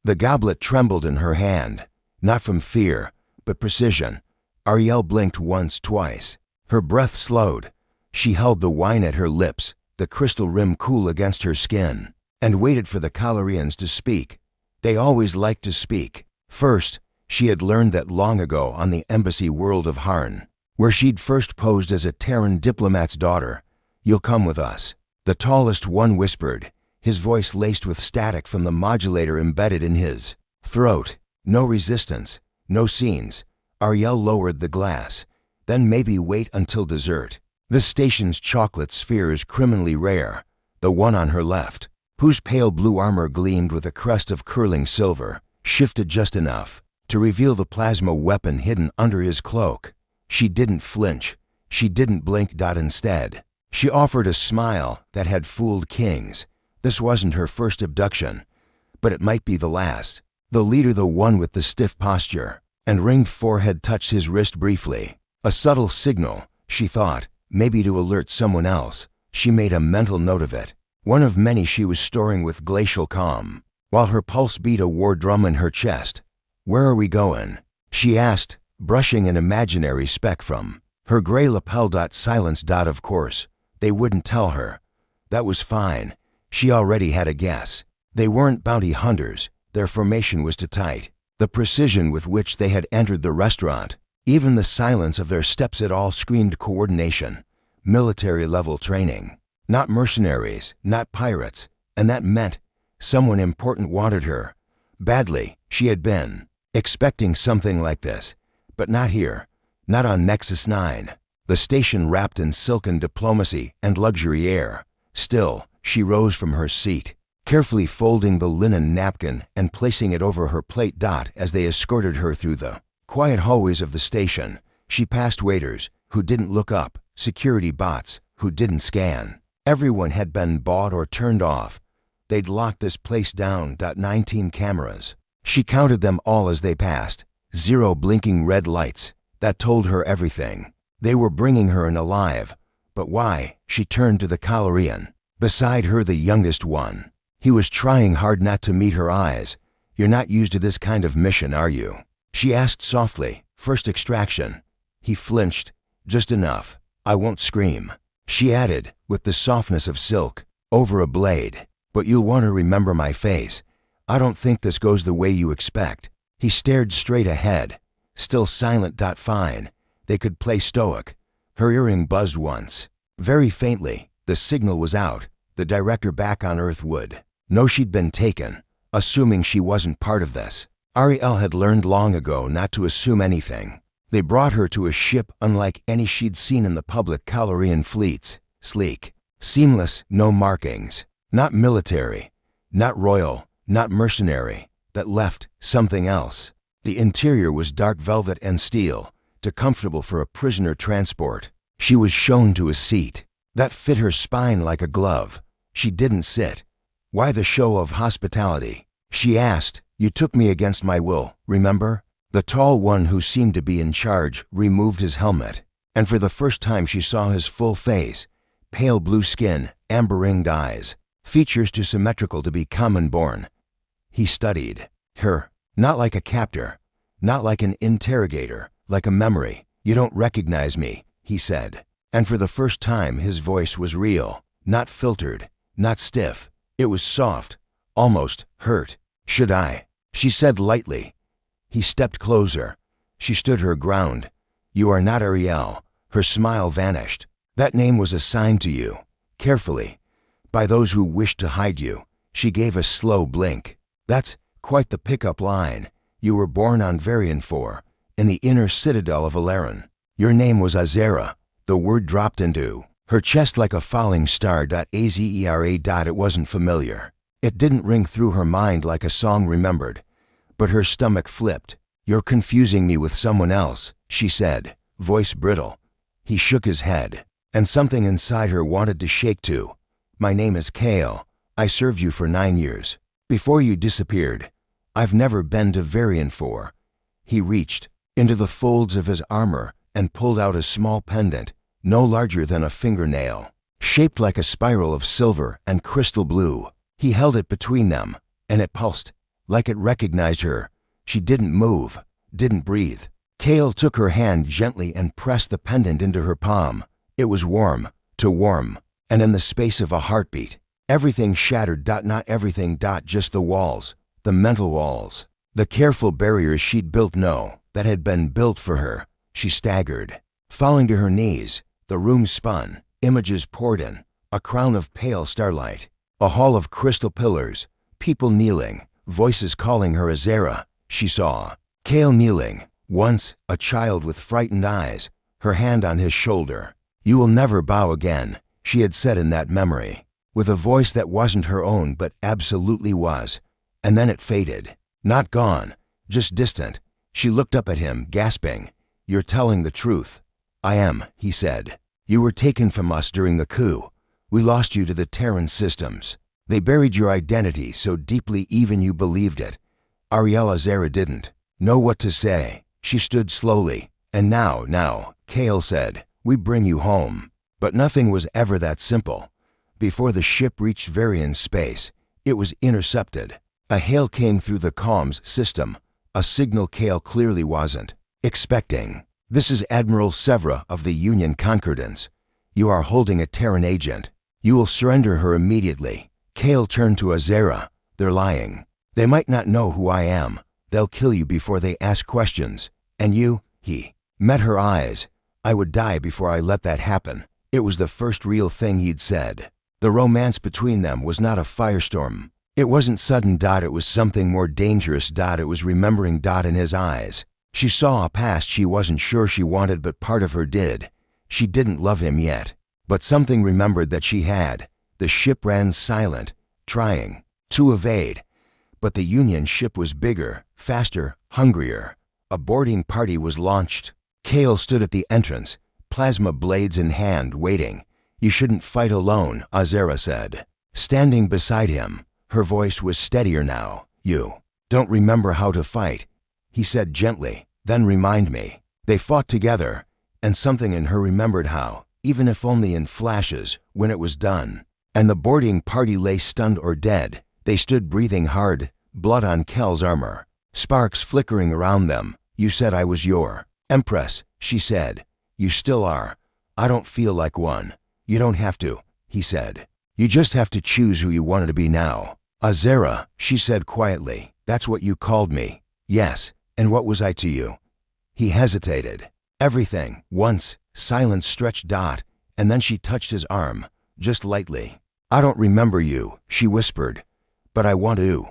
The goblet trembled in her hand, not from fear, but precision. Ariel blinked once, twice. Her breath slowed. She held the wine at her lips, the crystal rim cool against her skin, and waited for the Calorians to speak. They always liked to speak. First, she had learned that long ago on the embassy world of Harn, where she'd first posed as a Terran diplomat's daughter. "You'll come with us," the tallest one whispered, his voice laced with static from the modulator embedded in his throat. No resistance, no scenes. Ariel lowered the glass. Then maybe wait until dessert. The station's chocolate sphere is criminally rare, the one on her left, whose pale blue armor gleamed with a crest of curling silver, shifted just enough to reveal the plasma weapon hidden under his cloak. She didn't flinch. She didn't blink. Instead, she offered a smile that had fooled kings. This wasn't her first abduction, but it might be the last. The leader, the one with the stiff posture and ringed forehead, touched his wrist briefly. A subtle signal, she thought, maybe to alert someone else. She made a mental note of it, one of many she was storing with glacial calm, while her pulse beat a war drum in her chest. "Where are we going?" she asked, brushing an imaginary speck from her gray lapel. Silence. Of course, they wouldn't tell her. That was fine. She already had a guess. They weren't bounty hunters. Their formation was too tight. The precision with which they had entered the restaurant, even the silence of their steps, it all screamed coordination, military-level training. Not mercenaries, not pirates, and that meant someone important wanted her. Badly, she had been expecting something like this, but not here, not on Nexus 9. The station wrapped in silken diplomacy and luxury air. Still, she rose from her seat, carefully folding the linen napkin and placing it over her plate. As they escorted her through the quiet hallways of the station, she passed waiters who didn't look up, security bots who didn't scan. Everyone had been bought or turned off. They'd locked this place down. 19 cameras. She counted them all as they passed. 0 blinking red lights. That told her everything. They were bringing her in alive. But why? She turned to the Calorian. Beside her, the youngest one. He was trying hard not to meet her eyes. "You're not used to this kind of mission, are you?" she asked softly. "First extraction." He flinched. "Just enough. I won't scream," she added, with the softness of silk, over a blade. "But you'll want to remember my face. I don't think this goes the way you expect." He stared straight ahead, still silent. Fine. They could play stoic. Her earring buzzed once, very faintly. The signal was out. The director back on Earth would know she'd been taken, assuming she wasn't part of this. Ariel had learned long ago not to assume anything. They brought her to a ship unlike any she'd seen in the public Calorian fleets. Sleek, seamless, no markings. Not military, not royal, not mercenary. That left something else. The interior was dark velvet and steel, too comfortable for a prisoner transport. She was shown to a seat that fit her spine like a glove. She didn't sit. "Why the show of hospitality?" she asked. "You took me against my will, remember?" The tall one who seemed to be in charge removed his helmet, and for the first time she saw his full face. Pale blue skin, amber-ringed eyes, features too symmetrical to be common-born. He studied her, not like a captor, not like an interrogator, like a memory. "You don't recognize me," he said, and for the first time his voice was real, not filtered, not stiff. It was soft, almost hurt. "Should I?" she said lightly. He stepped closer. She stood her ground. "You are not Ariel." Her smile vanished. "That name was assigned to you, carefully, by those who wished to hide you." She gave a slow blink. "That's quite the pickup line. You were born on Varian 4, in the inner citadel of Alaran. Your name was Azera." The word dropped into her chest like a falling star. Azera. It wasn't familiar. It didn't ring through her mind like a song remembered. But her stomach flipped. "You're confusing me with someone else," she said, voice brittle. He shook his head, and something inside her wanted to shake too. "My name is Kale. I served you for 9 years. Before you disappeared. I've never been to Varian 4. He reached into the folds of his armor and pulled out a small pendant, no larger than a fingernail, shaped like a spiral of silver and crystal blue. He held it between them, and it pulsed like it recognized her. She didn't move, didn't breathe. Kale took her hand gently and pressed the pendant into her palm. It was warm, too warm, and in the space of a heartbeat, everything shattered. Not everything. Just the walls, the mental walls, the careful barriers she'd built. No, that had been built for her. She staggered, falling to her knees. The room spun. Images poured in, a crown of pale starlight, a hall of crystal pillars, people kneeling, voices calling her Azera. She saw Kale kneeling, once a child with frightened eyes, her hand on his shoulder. "You will never bow again," she had said in that memory, with a voice that wasn't her own but absolutely was. And then it faded. Not gone, just distant. She looked up at him, gasping. "You're telling the truth." "I am," he said. "You were taken from us during the coup. We lost you to the Terran systems. They buried your identity so deeply even you believed it." Ariel Azera didn't know what to say. She stood slowly. "And now," Kale said, "we bring you home." But nothing was ever that simple. Before the ship reached Varian space, it was intercepted. A hail came through the comms system, a signal Kale clearly wasn't expecting. "This is Admiral Severa of the Union Concordance. You are holding a Terran agent. You will surrender her immediately." Kale turned to Azera. "They're lying. They might not know who I am. They'll kill you before they ask questions. And you," he met her eyes. "I would die before I let that happen." It was the first real thing he'd said. The romance between them was not a firestorm. It wasn't sudden. It was something more dangerous. It was remembering. In his eyes, she saw a past she wasn't sure she wanted, but part of her did. She didn't love him yet, but something remembered that she had. The ship ran silent, trying to evade. But the Union ship was bigger, faster, hungrier. A boarding party was launched. Kale stood at the entrance, plasma blades in hand, waiting. "You shouldn't fight alone," Azera said. Standing beside him, her voice was steadier now. "You don't remember how to fight," he said gently. "Then remind me." They fought together, and something in her remembered how, even if only in flashes, when it was done. And the boarding party lay stunned or dead. They stood breathing hard, blood on Kel's armor, sparks flickering around them. "You said I was your Empress," she said. "You still are. I don't feel like one." "You don't have to," he said. "You just have to choose who you want to be now." "Azera," she said quietly. "That's what you called me." "Yes, and what was I to you?" He hesitated. "Everything." Once, silence stretched. And then she touched his arm, just lightly. "I don't remember you," she whispered, "but I want to."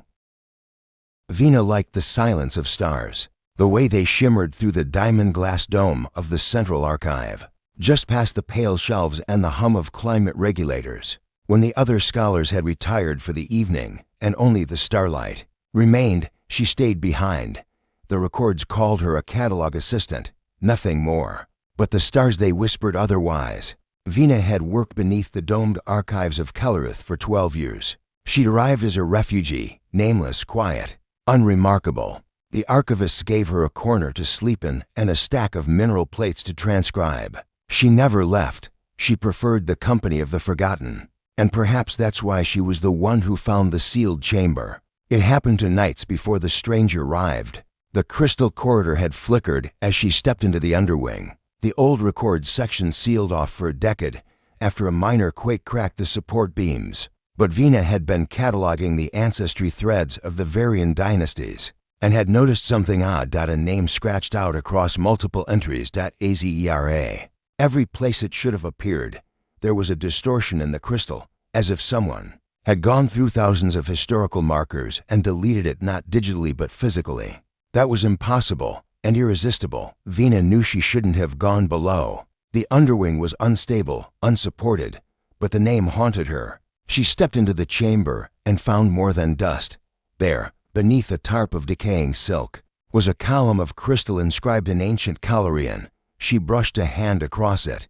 Vina liked the silence of stars, the way they shimmered through the diamond glass dome of the Central Archive, just past the pale shelves and the hum of climate regulators. When the other scholars had retired for the evening and only the starlight remained, she stayed behind. The records called her a catalog assistant, nothing more. But the stars, they whispered otherwise. Vina had worked beneath the domed archives of Kellerith for 12 years. She'd arrived as a refugee, nameless, quiet, unremarkable. The archivists gave her a corner to sleep in and a stack of mineral plates to transcribe. She never left. She preferred the company of the forgotten. And perhaps that's why she was the one who found the sealed chamber. It happened 2 nights before the stranger arrived. The crystal corridor had flickered as she stepped into the underwing. The old record section sealed off for a decade after a minor quake cracked the support beams. But Vina had been cataloging the ancestry threads of the Varian dynasties and had noticed something odd. A name scratched out across multiple entries. Azera. Every place it should have appeared, there was a distortion in the crystal, as if someone had gone through thousands of historical markers and deleted it, not digitally but physically. That was impossible and irresistible. Vina knew she shouldn't have gone below. The underwing was unstable, unsupported, but the name haunted her. She stepped into the chamber and found more than dust. There, beneath a tarp of decaying silk, was a column of crystal inscribed in ancient Calorian. She brushed a hand across it,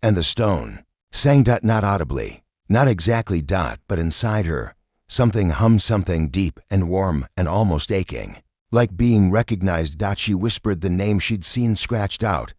and the stone sang. Not audibly, not exactly. But inside her, something hummed, something deep and warm and almost aching, like being recognized. She whispered the name she'd seen scratched out.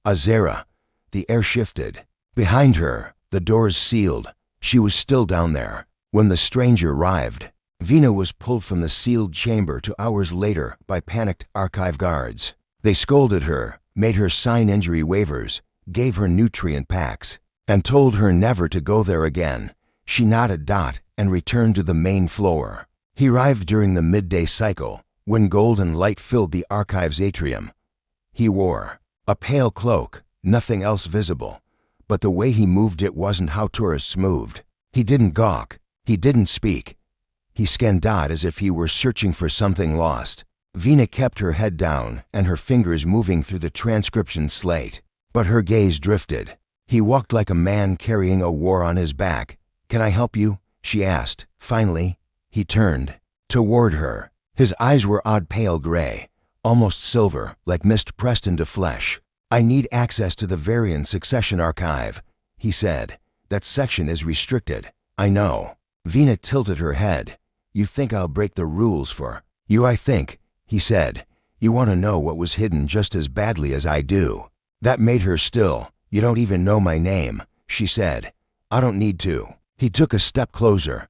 Azera. The air shifted. Behind her, the doors sealed. She was still down there when the stranger arrived. Vina was pulled from the sealed chamber 2 hours later by panicked archive guards. They scolded her, made her sign injury waivers, gave her nutrient packs, and told her never to go there again. She nodded and returned to the main floor. He arrived during the midday cycle, when golden light filled the archive's atrium. He wore a pale cloak, nothing else visible, but the way he moved it wasn't how tourists moved. He didn't gawk, he didn't speak. He scanned Dot as if he were searching for something lost. Vina kept her head down and her fingers moving through the transcription slate, but her gaze drifted. He walked like a man carrying a war on his back. "Can I help you?" she asked. Finally, he turned toward her. His eyes were odd pale gray, almost silver, like mist pressed into flesh. "I need access to the Varian Succession Archive," he said. "That section is restricted." "I know." Vina tilted her head. "You think I'll break the rules for you, I think," he said. "You want to know what was hidden just as badly as I do." That made her still. "You don't even know my name," she said. "I don't need to." He took a step closer.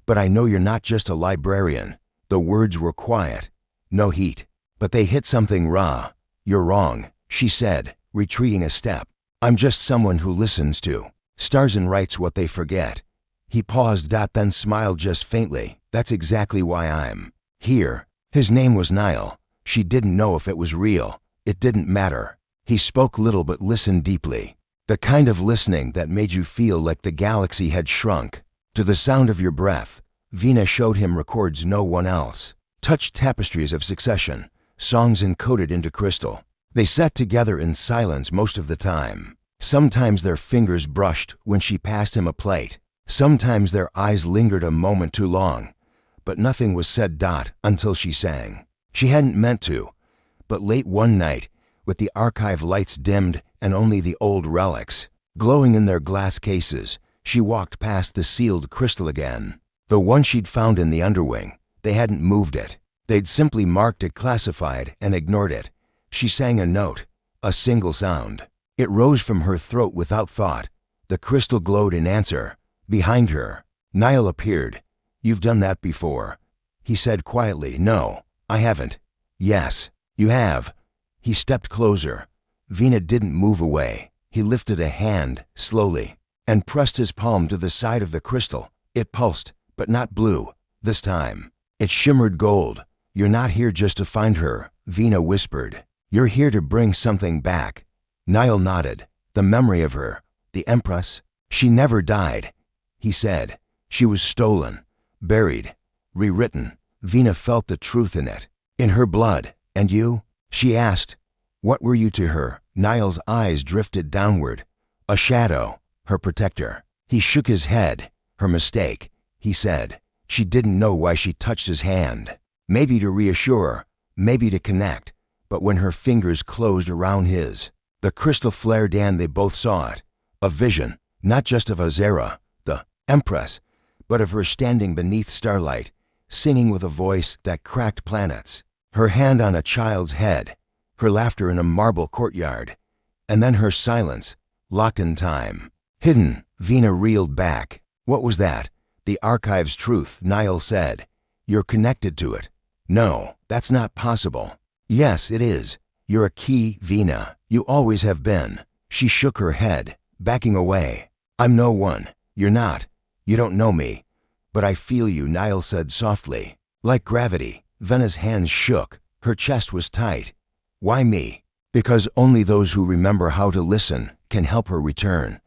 "But I know you're not just a librarian." The words were quiet, no heat, but they hit something raw. "You're wrong," she said, retreating a step. "I'm just someone who listens to stars and writes what they forget." He paused, then smiled just faintly. "That's exactly why I'm here." His name was Niall. She didn't know if it was real. It didn't matter. He spoke little but listened deeply. The kind of listening that made you feel like the galaxy had shrunk. To the sound of your breath, Vina showed him records no one else. Touched tapestries of succession, songs encoded into crystal. They sat together in silence most of the time. Sometimes their fingers brushed when she passed him a plate. Sometimes their eyes lingered a moment too long. But nothing was said until she sang. She hadn't meant to. But late one night, with the archive lights dimmed and only the old relics glowing in their glass cases, she walked past the sealed crystal again. The one she'd found in the underwing. They hadn't moved it. They'd simply marked it classified and ignored it. She sang a note, a single sound. It rose from her throat without thought. The crystal glowed in answer. Behind her, Niall appeared. "You've done that before," he said quietly. "No, I haven't." "Yes, you have." He stepped closer. Vina didn't move away. He lifted a hand, slowly, and pressed his palm to the side of the crystal. It pulsed, but not blue, this time. It shimmered gold. "You're not here just to find her," Vina whispered. "You're here to bring something back." Niall nodded. "The memory of her, the Empress. She never died," he said. "She was stolen, buried, rewritten." Vina felt the truth in it. "In her blood. And you?" she asked. "What were you to her?" Niall's eyes drifted downward. "A shadow, her protector." He shook his head. "Her mistake," he said. She didn't know why she touched his hand. Maybe to reassure, maybe to connect. But when her fingers closed around his, the crystal flared and they both saw it. A vision, not just of Azera, the Empress, but of her standing beneath starlight, singing with a voice that cracked planets. Her hand on a child's head, her laughter in a marble courtyard, and then her silence, locked in time. Hidden, Vina reeled back. "What was that?" "The archive's truth," Niall said. "You're connected to it." "No, that's not possible." "Yes, it is. You're a key, Vina. You always have been." She shook her head, backing away. "I'm no one. You're not. You don't know me. But I feel you," Niall said softly. Like gravity, Vina's hands shook. Her chest was tight. "Why me?" "Because only those who remember how to listen can help her return."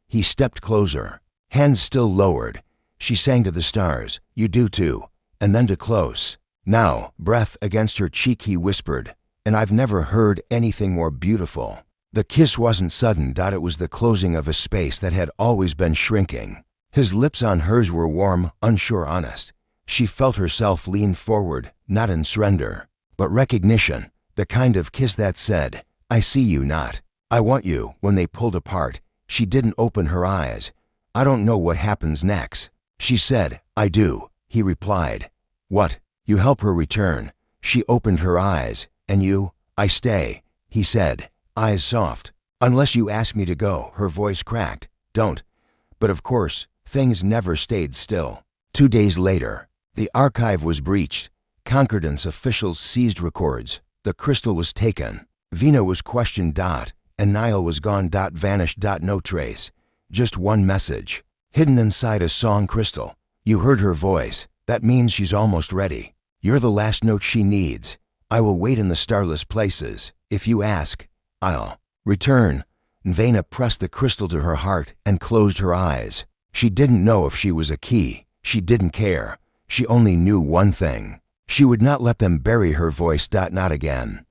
He stepped closer, hands still lowered. She sang to the stars. "You do too." And then to close. Now, breath against her cheek, he whispered, "And I've never heard anything more beautiful." The kiss wasn't sudden. It was the closing of a space that had always been shrinking. His lips on hers were warm, unsure, honest. She felt herself lean forward, not in surrender, but recognition, the kind of kiss that said, "I see you, not I want you." When they pulled apart, she didn't open her eyes. "I don't know what happens next," she said. "I do," he replied. "What?" "You help her return." She opened her eyes. "And you?" "I stay," he said, eyes soft. "Unless you ask me to go," her voice cracked. "Don't." But of course, things never stayed still. 2 days later, The archive was breached. Concordance officials seized records. The crystal was taken. Vina was questioned. And Niall was gone. Vanished. No trace. Just one message. Hidden inside a song crystal. You heard her voice. That means she's almost ready. You're the last note she needs. I will wait in the starless places. If you ask, I'll return. Vina pressed the crystal to her heart and closed her eyes. She didn't know if she was a key. She didn't care. She only knew one thing. She would not let them bury her voice. Not again.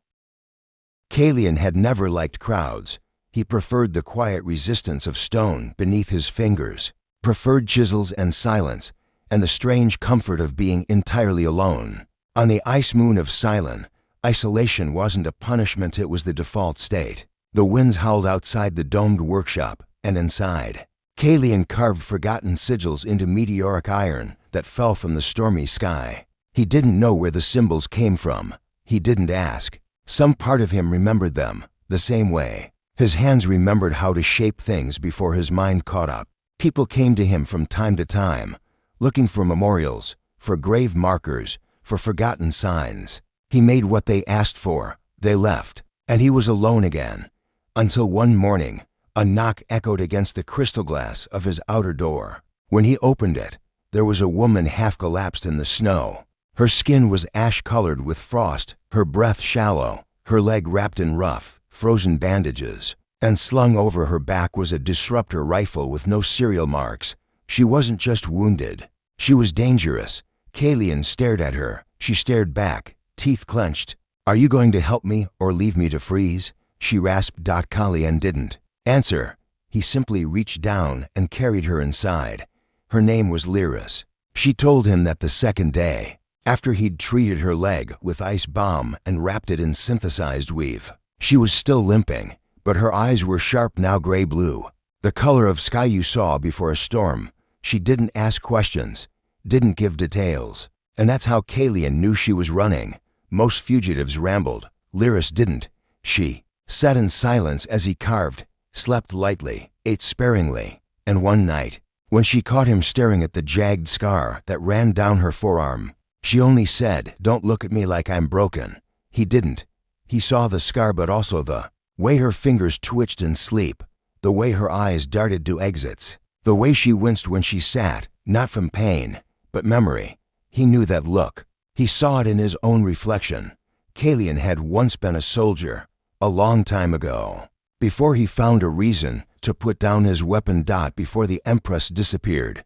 Kalian had never liked crowds. He preferred the quiet resistance of stone beneath his fingers, preferred chisels and silence, and the strange comfort of being entirely alone. On the ice moon of Cylon, isolation wasn't a punishment, it was the default state. The winds howled outside the domed workshop, and inside. Kalian carved forgotten sigils into meteoric iron that fell from the stormy sky. He didn't know where the symbols came from. He didn't ask. Some part of him remembered them, the same way. His hands remembered how to shape things before his mind caught up. People came to him from time to time, looking for memorials, for grave markers, for forgotten signs. He made what they asked for. They left, and he was alone again. Until one morning, a knock echoed against the crystal glass of his outer door. When he opened it, there was a woman half collapsed in the snow. Her skin was ash-colored with frost, her breath shallow, her leg wrapped in rough, frozen bandages, and slung over her back was a disruptor rifle with no serial marks. She wasn't just wounded. She was dangerous. Kalian stared at her. She stared back, teeth clenched. Are you going to help me or leave me to freeze? She rasped. Kalian didn't answer. He simply reached down and carried her inside. Her name was Lyris. She told him that the second day, after he'd treated her leg with ice bomb and wrapped it in synthesized weave. She was still limping, but her eyes were sharp, now gray-blue, the color of sky you saw before a storm. She didn't ask questions, didn't give details, and that's how Kalian knew she was running. Most fugitives rambled. Lyris didn't. She sat in silence as he carved, slept lightly, ate sparingly, and one night, when she caught him staring at the jagged scar that ran down her forearm, she only said, "Don't look at me like I'm broken." He didn't. He saw the scar, but also the way her fingers twitched in sleep, the way her eyes darted to exits, the way she winced when she sat, not from pain, but memory. He knew that look. He saw it in his own reflection. Kalian had once been a soldier, a long time ago, before he found a reason to put down his weapon. Before the Empress disappeared.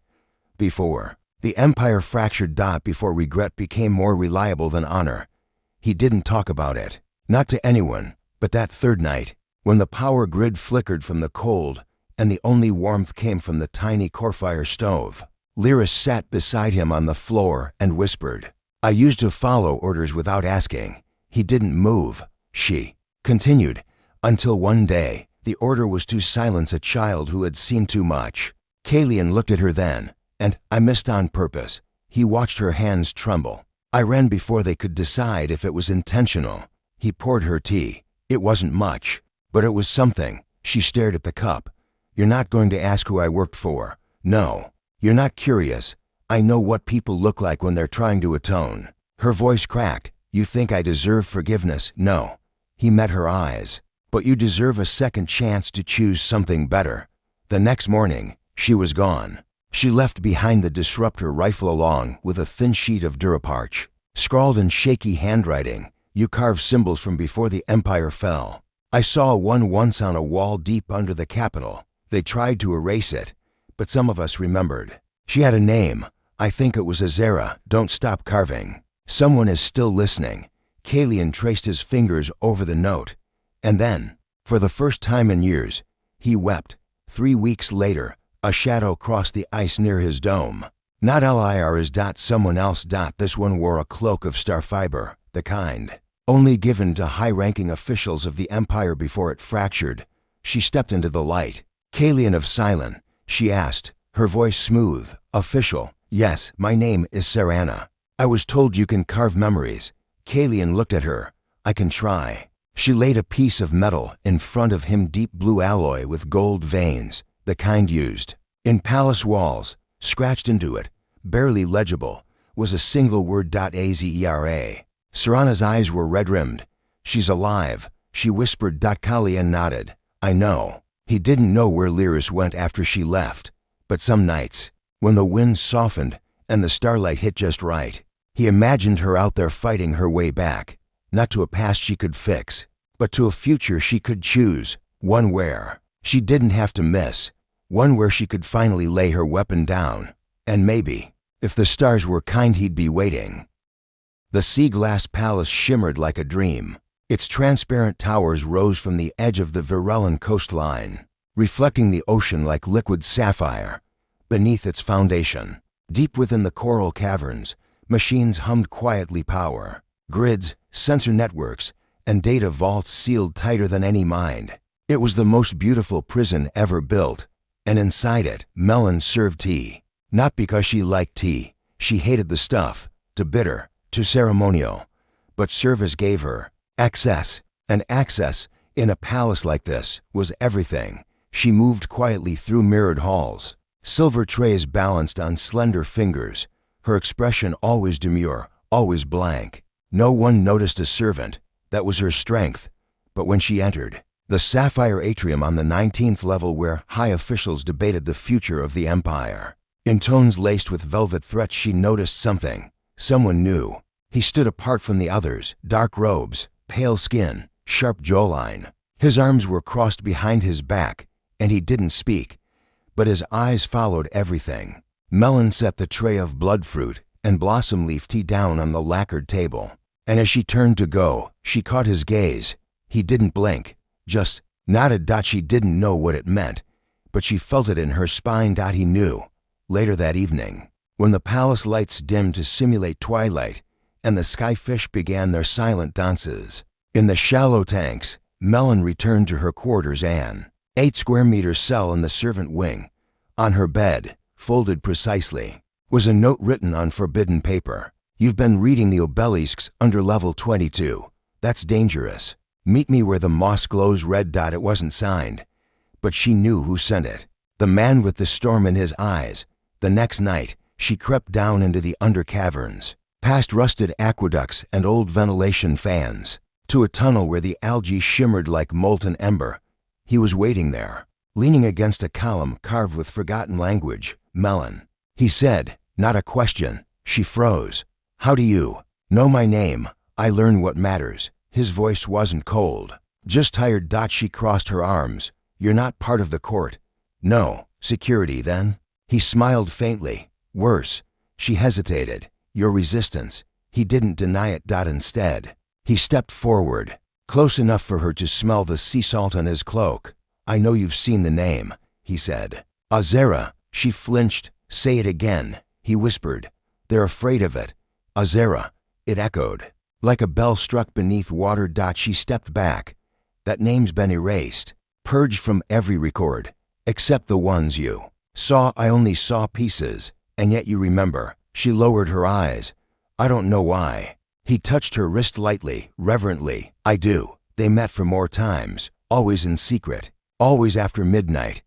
Before the Empire fractured. Before regret became more reliable than honor. He didn't talk about it. Not to anyone. But that third night, when the power grid flickered from the cold and the only warmth came from the tiny core-fire stove, Lyris sat beside him on the floor and whispered, "I used to follow orders without asking." He didn't move. She continued, until one day, the order was to silence a child who had seen too much. Kalian looked at her then, and I missed on purpose. He watched her hands tremble. I ran before they could decide if it was intentional. He poured her tea. It wasn't much, but it was something. She stared at the cup. "You're not going to ask who I worked for. No. You're not curious. I know what people look like when they're trying to atone." Her voice cracked. "You think I deserve forgiveness?" "No." He met her eyes. "But you deserve a second chance to choose something better." The next morning, she was gone. She left behind the disruptor rifle along with a thin sheet of Duraparch, scrawled in shaky handwriting. "You carved symbols from before the Empire fell. I saw one once on a wall deep under the Capitol. They tried to erase it, but some of us remembered. She had a name. I think it was Azera. Don't stop carving. Someone is still listening." Kalian traced his fingers over the note. And then, for the first time in years, he wept. 3 weeks later, a shadow crossed the ice near his dome. Not Lyris. Someone else. This one wore a cloak of star fiber, the kind only given to high-ranking officials of the Empire before it fractured. She stepped into the light. "Kalian of Cylon," she asked, her voice smooth, official. "Yes, my name is Serana. I was told you can carve memories." Kalian looked at her. "I can try." She laid a piece of metal in front of him, deep blue alloy with gold veins, the kind used in palace walls, scratched into it, barely legible, was a single word. Azera. Serana's eyes were red-rimmed. She's alive, she whispered. Kalyan nodded. I know. He didn't know where Lyris went after she left, but some nights, when the wind softened and the starlight hit just right, he imagined her out there fighting her way back, not to a past she could fix, but to a future she could choose, one where she didn't have to miss, one where she could finally lay her weapon down, and maybe, if the stars were kind, he'd be waiting. The sea glass palace shimmered like a dream. Its transparent towers rose from the edge of the Virellan coastline, reflecting the ocean like liquid sapphire. Beneath its foundation, deep within the coral caverns, machines hummed quietly. Power grids, sensor networks, and data vaults sealed tighter than any mind. It was the most beautiful prison ever built, and inside it, Melon served tea. Not because she liked tea, she hated the stuff, too bitter, too ceremonial. But service gave her access, and access, in a palace like this, was everything. She moved quietly through mirrored halls, silver trays balanced on slender fingers, her expression always demure, always blank. No one noticed a servant. That was her strength. But when she entered the sapphire atrium on the 19th level where high officials debated the future of the empire, in tones laced with velvet threats, she noticed something. Someone new. He stood apart from the others, dark robes, pale skin, sharp jawline. His arms were crossed behind his back, and he didn't speak, but his eyes followed everything. Melon set the tray of blood fruit and blossom leaf tea down on the lacquered table, and as she turned to go, she caught his gaze. He didn't blink, just nodded. She didn't know what it meant, but she felt it in her spine. He knew. Later that evening, when the palace lights dimmed to simulate twilight, and the skyfish began their silent dances, in the shallow tanks, Melon returned to her quarters, an 8-square-meter cell in the servant wing. On her bed, folded precisely, was a note written on forbidden paper. You've been reading the obelisks under level 22. That's dangerous. Meet me where the moss glows red. It wasn't signed, but she knew who sent it. The man with the storm in his eyes. The next night, she crept down into the under caverns, past rusted aqueducts and old ventilation fans, to a tunnel where the algae shimmered like molten ember. He was waiting there, leaning against a column carved with forgotten language. Melon, he said, not a question. She froze. How do you know my name? I learn what matters. His voice wasn't cold, just tired. She crossed her arms. You're not part of the court. No. Security, then? He smiled faintly. Worse. She hesitated. Your resistance. He didn't deny it. Instead, he stepped forward, close enough for her to smell the sea salt on his cloak. I know you've seen the name, he said. Azera. She flinched. Say it again, he whispered. They're afraid of it. Azera. It echoed, like a bell struck beneath water. She stepped back. That name's been erased, purged from every record, except the ones you saw. I only saw pieces, and yet you remember. She lowered her eyes. I don't know why. He touched her wrist lightly, reverently. I do. They met for more times, always in secret, always after midnight.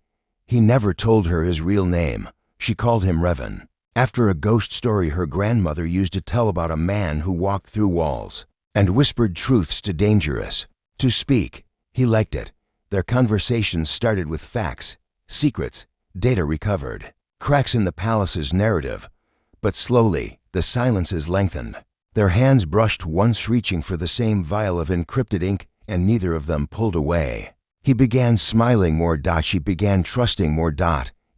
He never told her his real name. She called him Revan, after a ghost story her grandmother used to tell about a man who walked through walls and whispered truths to dangerous to speak. He liked it. Their conversations started with facts, secrets, data recovered, cracks in the palace's narrative. But slowly, the silences lengthened. Their hands brushed, once reaching for the same vial of encrypted ink, and neither of them pulled away. He began smiling more. She began trusting more.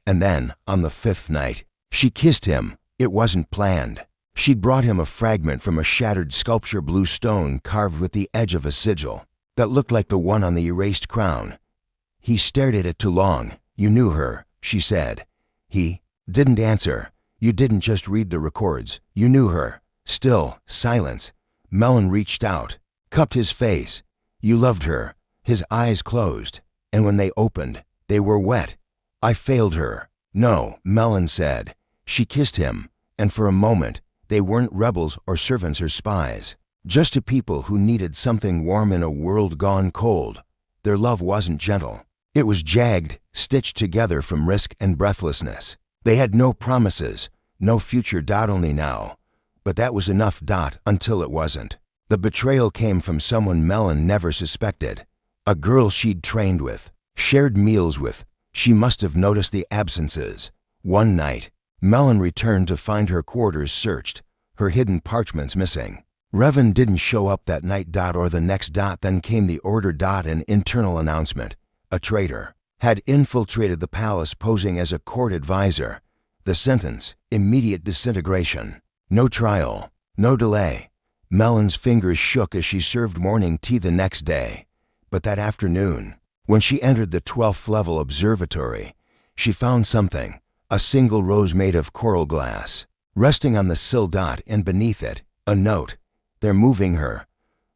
And then, on the 5th night, she kissed him. It wasn't planned. She'd brought him a fragment from a shattered sculpture, blue stone carved with the edge of a sigil that looked like the one on the erased crown. He stared at it too long. You knew her, she said. He didn't answer. You didn't just read the records. You knew her. Still, silence. Melon reached out, cupped his face. You loved her. His eyes closed, and when they opened, they were wet. I failed her. No, Melon said. She kissed him, and for a moment, they weren't rebels or servants or spies. Just a people who needed something warm in a world gone cold. Their love wasn't gentle. It was jagged, stitched together from risk and breathlessness. They had no promises, no future. Only now, But that was enough. Until it wasn't. The betrayal came from someone Melon never suspected. A girl she'd trained with, shared meals with. She must have noticed the absences. One night, Melon returned to find her quarters searched, her hidden parchments missing. Revan didn't show up that night. Or the next. Then came the order. An internal announcement. A traitor had infiltrated the palace posing as a court advisor. The sentence, immediate disintegration. No trial, no delay. Melon's fingers shook as she served morning tea the next day. But that afternoon, when she entered the 12th level observatory, she found something, a single rose made of coral glass, resting on the sill. And beneath it, a note. They're moving her.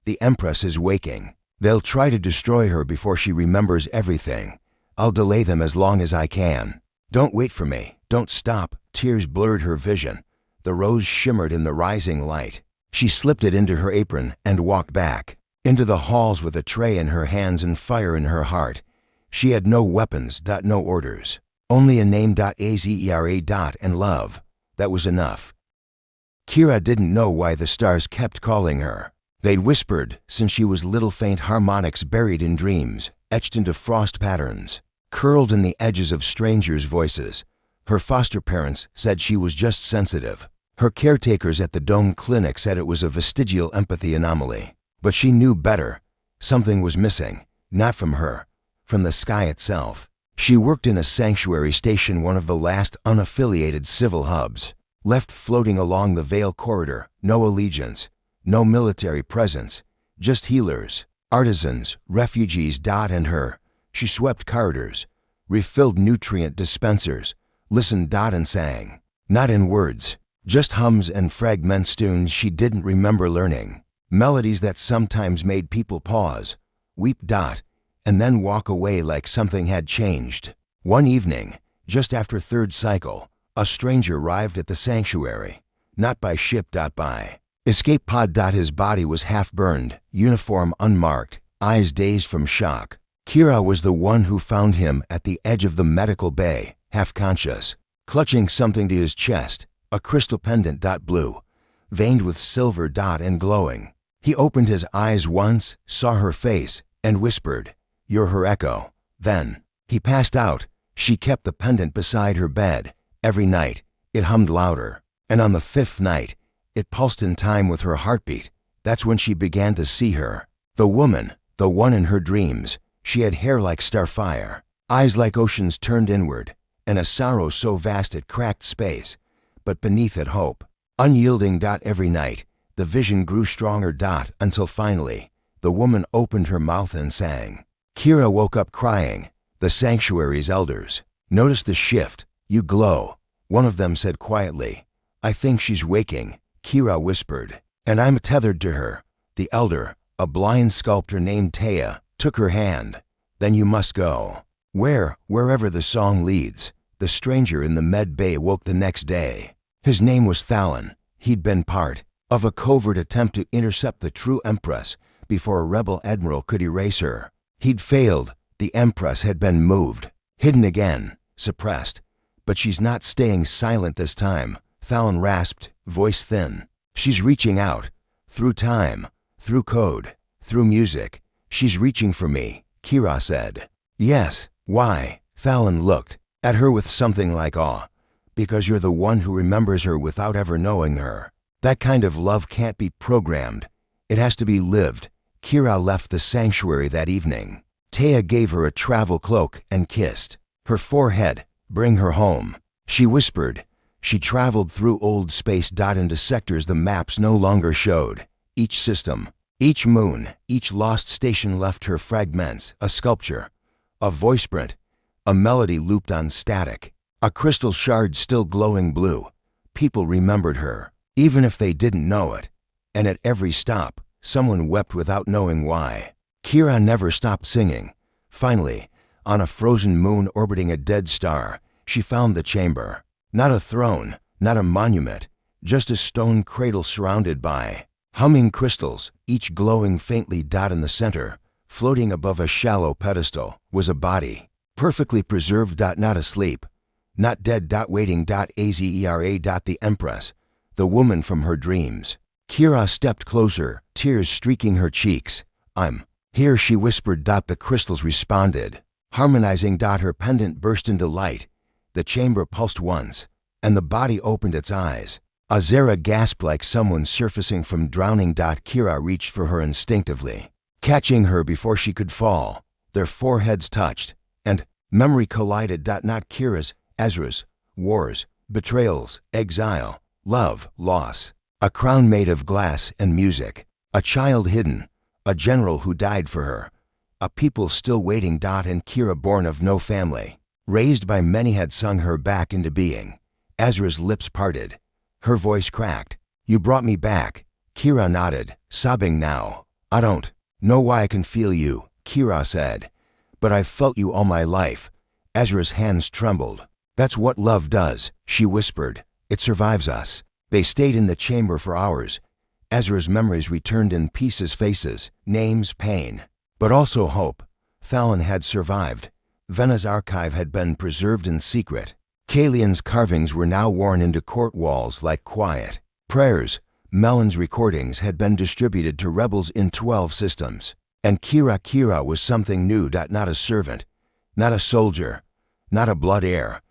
The Empress is waking. They'll try to destroy her before she remembers everything. I'll delay them as long as I can. Don't wait for me. Don't stop. Tears blurred her vision. The rose shimmered in the rising light. She slipped it into her apron and walked back into the halls with a tray in her hands and fire in her heart. She had no weapons. No orders. Only a name. Azera. And love. That was enough. Kira didn't know why the stars kept calling her. They'd whispered since she was little, faint harmonics buried in dreams, etched into frost patterns, curled in the edges of strangers' voices. Her foster parents said she was just sensitive. Her caretakers at the Dome Clinic said it was a vestigial empathy anomaly. But she knew better. Something was missing, not from her, from the sky itself. She worked in a sanctuary station, one of the last unaffiliated civil hubs, left floating along the Veil corridor. No allegiance, no military presence, just healers, artisans, refugees. And her. She swept corridors, refilled nutrient dispensers, listened. And sang. Not in words, just hums and fragments, tunes she didn't remember learning. Melodies that sometimes made people pause, weep. And then walk away like something had changed. One evening, just after third cycle, a stranger arrived at the sanctuary. Not by ship. By escape pod. His body was half burned, uniform unmarked, eyes dazed from shock. Kira was the one who found him at the edge of the medical bay, half conscious, clutching something to his chest, a crystal pendant. Blue, veined with silver. And glowing. He opened his eyes once, saw her face, and whispered, "You're her echo." Then he passed out. She kept the pendant beside her bed. Every night, it hummed louder. And on the 5th night, it pulsed in time with her heartbeat. That's when she began to see her. The woman, the one in her dreams. She had hair like starfire, eyes like oceans turned inward, and a sorrow so vast it cracked space. But beneath it, hope. Unyielding. Every night, the vision grew stronger. Until finally, the woman opened her mouth and sang. Kira woke up crying. The sanctuary's elders noticed the shift. "You glow," one of them said quietly. "I think she's waking," Kira whispered. "And I'm tethered to her." The elder, a blind sculptor named Taya, took her hand. "Then you must go. Wherever the song leads." The stranger in the med bay woke the next day. His name was Thalon. He'd been part of a covert attempt to intercept the true Empress before a rebel admiral could erase her. He'd failed. The Empress had been moved, hidden again, suppressed. "But she's not staying silent this time," Thalon rasped, voice thin. "She's reaching out. Through time, through code, through music. She's reaching for me," Kira said. "Yes, why?" Thalon looked at her with something like awe. "Because you're the one who remembers her without ever knowing her. That kind of love can't be programmed. It has to be lived." Kira left the sanctuary that evening. Taya gave her a travel cloak and kissed her forehead. "Bring her home," she whispered. She traveled through old space. Into sectors the maps no longer showed. Each system, each moon, each lost station left her fragments, a sculpture, a voice print, a melody looped on static, a crystal shard still glowing blue. People remembered her, even if they didn't know it. And at every stop, someone wept without knowing why. Kira never stopped singing. Finally, on a frozen moon orbiting a dead star, she found the chamber. Not a throne, not a monument, just a stone cradle surrounded by humming crystals, each glowing faintly. In the center, floating above a shallow pedestal, was a body, perfectly preserved. Not asleep, not dead. Waiting. Azera. The Empress, the woman from her dreams. Kira stepped closer, tears streaking her cheeks. "I'm here," she whispered. The crystals responded, harmonizing. Her pendant burst into light. The chamber pulsed once, and the body opened its eyes. Azera gasped like someone surfacing from drowning. Kira reached for her instinctively, catching her before she could fall. Their foreheads touched, and memory collided. Not Kira's, Ezra's. Wars, betrayals, exile, love, loss. A crown made of glass and music. A child hidden. A general who died for her. A people still waiting. And Kira, born of no family, raised by many, had sung her back into being. Ezra's lips parted. Her voice cracked. "You brought me back." Kira nodded, sobbing now. "I don't know why I can feel you," Kira said, "but I've felt you all my life." Ezra's hands trembled. "That's what love does," she whispered. "It survives us." They stayed in the chamber for hours. Ezra's memories returned in pieces, faces, names, pain, but also hope. Fallon had survived. Vena's archive had been preserved in secret. Kalian's carvings were now worn into court walls like quiet prayers. Melon's recordings had been distributed to rebels in 12 systems. And Kira was something new. Not a servant, not a soldier, not a blood heir,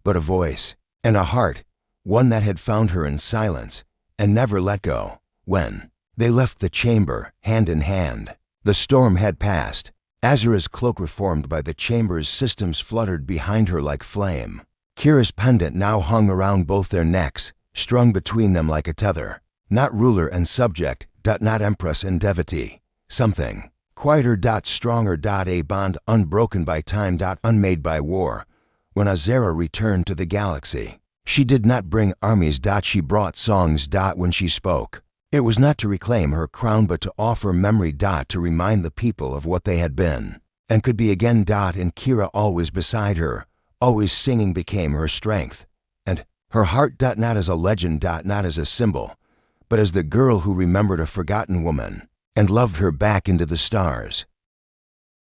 but a voice and a heart, one that had found her in silence and never let go. When they left the chamber, hand in hand, the storm had passed. Azura's cloak, reformed by the chamber's systems, fluttered behind her like flame. Kira's pendant now hung around both their necks, strung between them like a tether. Not ruler and subject, not empress and devotee. Something quieter, stronger, a bond unbroken by time, unmade by war. When Azera returned to the galaxy, she did not bring armies, she brought songs. When she spoke, it was not to reclaim her crown, but to offer memory, to remind the people of what they had been and could be again. And Kira, always beside her, always singing, became her strength and her heart. Not as a legend, not as a symbol, but as the girl who remembered a forgotten woman and loved her back into the stars.